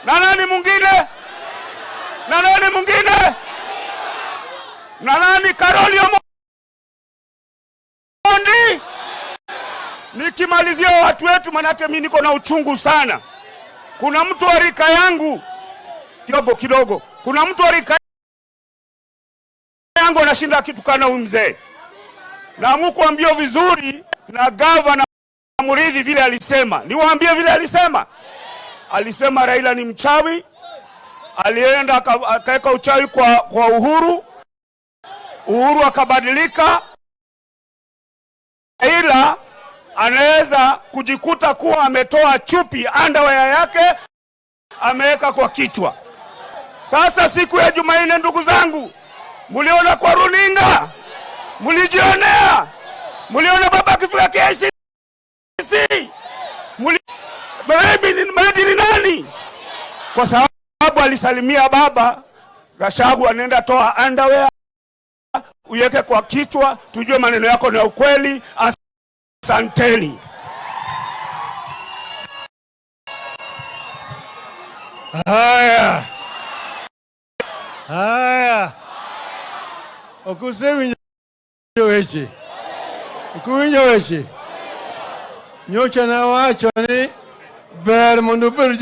Na nani mwingine? Na nani mwingine? Na nani? Karoli Omondi. Nikimalizia watu wetu, manake mimi niko na uchungu sana. Kuna mtu wa rika yangu kidogo, kuna mtu wa rika yangu anashinda akitukana huyu mzee. Na mkuambia vizuri na gavana Muridhi vile alisema. Niwaambie vile alisema. Alisema Raila ni mchawi. Alienda akaweka uchawi kwa Uhuru. Uhuru akabadilika. Raila anaweza kujikuta kuwa ametoa chupi underwear yake ameweka kwa kichwa. Sasa siku ya Jumanne, ndugu zangu, muliona kwa runinga, mulijionea, muliona baba akifika KICC. Mradi ni nani? Kwa sababu alisalimia baba, Gachagua anaenda toa underwear uweke kwa kichwa, tujue maneno yako ni ya ukweli. Asanteni. Haya. Okusemi weche. Kuinyo weche. Nyocha na wacho ni ber mondo ber